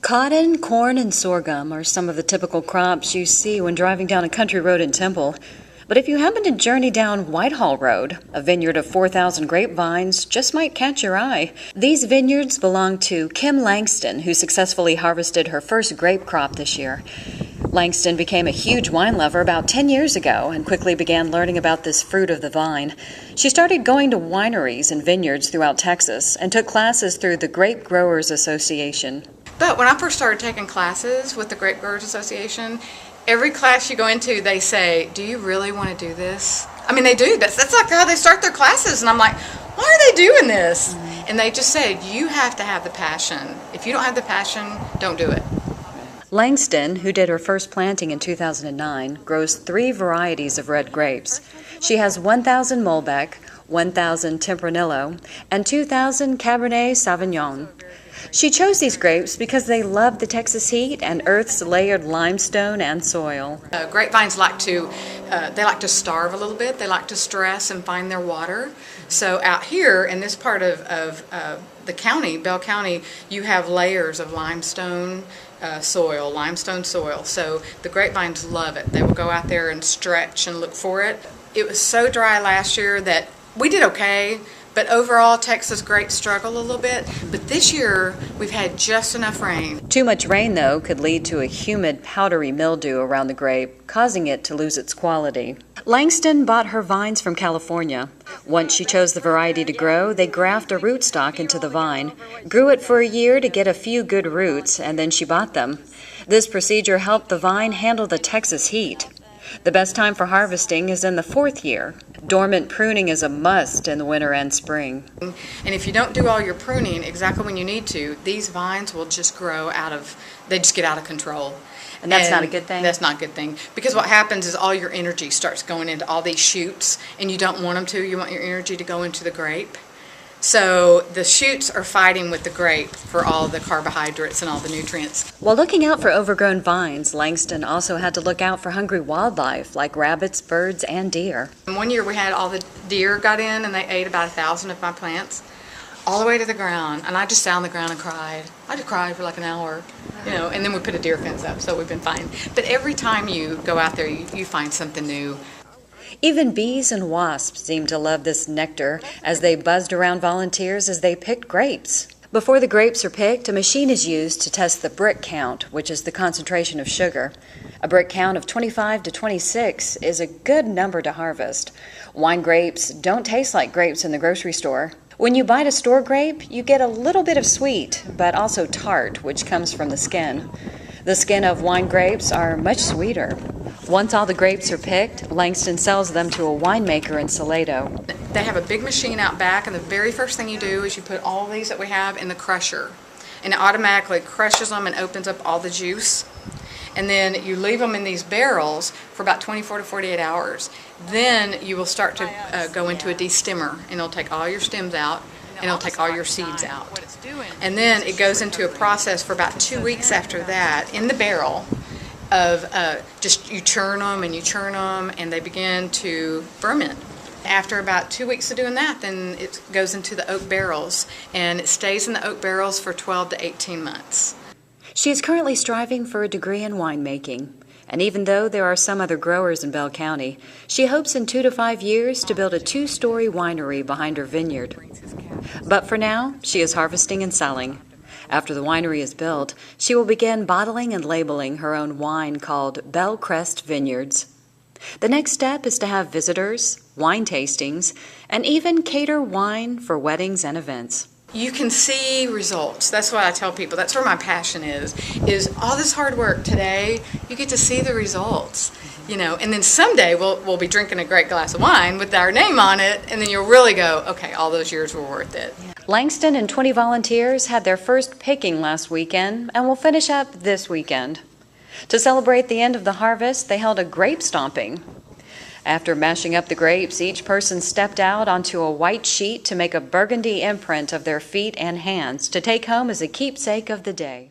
Cotton, corn, and sorghum are some of the typical crops you see when driving down a country road in Temple. But if you happen to journey down Whitehall Road, a vineyard of 4,000 grapevines just might catch your eye. These vineyards belong to Kim Langston, who successfully harvested her first grape crop this year. Langston became a huge wine lover about 10 years ago and quickly began learning about this fruit of the vine. She started going to wineries and vineyards throughout Texas and took classes through the Grape Growers Association. But when I first started taking classes with the Grape Growers Association, every class you go into, they say, "Do you really want to do this?" I mean, they do. That's like how they start their classes. And I'm like, why are they doing this? And they just said, you have to have the passion. If you don't have the passion, don't do it. Langston, who did her first planting in 2009, grows 3 varieties of red grapes. She has 1,000 Malbec, 1,000 Tempranillo, and 2,000 Cabernet Sauvignon. She chose these grapes because they love the Texas heat and Earth's layered limestone and soil. Grapevines like to starve a little bit. They like to stress and find their water. So out here in this part of the county, Bell County, you have layers of limestone soil. So the grapevines love it. They will go out there and stretch and look for it. It was so dry last year that we did okay. But overall, Texas grapes struggle a little bit. But this year, we've had just enough rain. Too much rain, though, could lead to a humid, powdery mildew around the grape, causing it to lose its quality. Langston bought her vines from California. Once she chose the variety to grow, they graft a rootstock into the vine, grew it for a year to get a few good roots, and then she bought them. This procedure helped the vine handle the Texas heat. The best time for harvesting is in the 4th year. Dormant pruning is a must in the winter and spring. And if you don't do all your pruning exactly when you need to, these vines will just they just get out of control. And that's not a good thing? That's not a good thing. Because what happens is all your energy starts going into all these shoots, and you don't want them to. You want your energy to go into the grape. So the shoots are fighting with the grape for all the carbohydrates and all the nutrients. While looking out for overgrown vines, Langston also had to look out for hungry wildlife like rabbits, birds, and deer. And one year we had all the deer got in and they ate about 1,000 of my plants all the way to the ground. And I just sat on the ground and cried. I just cried for like an hour, and then we put a deer fence up, so we've been fine. But every time you go out there, you find something new. Even bees and wasps seemed to love this nectar as they buzzed around volunteers as they picked grapes. Before the grapes are picked, a machine is used to test the brick count, which is the concentration of sugar. A brick count of 25 to 26 is a good number to harvest. Wine grapes don't taste like grapes in the grocery store. When you bite a store grape, you get a little bit of sweet, but also tart, which comes from the skin. The skin of wine grapes are much sweeter. Once all the grapes are picked, Langston sells them to a winemaker in Salado. They have a big machine out back, and the very first thing you do is you put all these that we have in the crusher. And it automatically crushes them and opens up all the juice. And then you leave them in these barrels for about 24 to 48 hours. Then you will start to go into a destemmer, and it'll take all your stems out, and it'll take all your seeds out. And then it goes into a process for about 2 weeks after that in the barrel of just you churn them, and they begin to ferment. After about 2 weeks of doing that, then it goes into the oak barrels, and it stays in the oak barrels for 12 to 18 months. She is currently striving for a degree in winemaking. And even though there are some other growers in Bell County, she hopes in 2 to 5 years to build a 2-story winery behind her vineyard. But for now, she is harvesting and selling. After the winery is built, she will begin bottling and labeling her own wine called Bellecrest Vineyards. The next step is to have visitors, wine tastings, and even cater wine for weddings and events. You can see results. That's what I tell people. That's where my passion is all this hard work today, you get to see the results, and then someday we'll be drinking a great glass of wine with our name on it, and then you'll really go, okay, all those years were worth it. Langston and 20 volunteers had their first picking last weekend and will finish up this weekend. To celebrate the end of the harvest, they held a grape stomping. After mashing up the grapes, each person stepped out onto a white sheet to make a burgundy imprint of their feet and hands to take home as a keepsake of the day.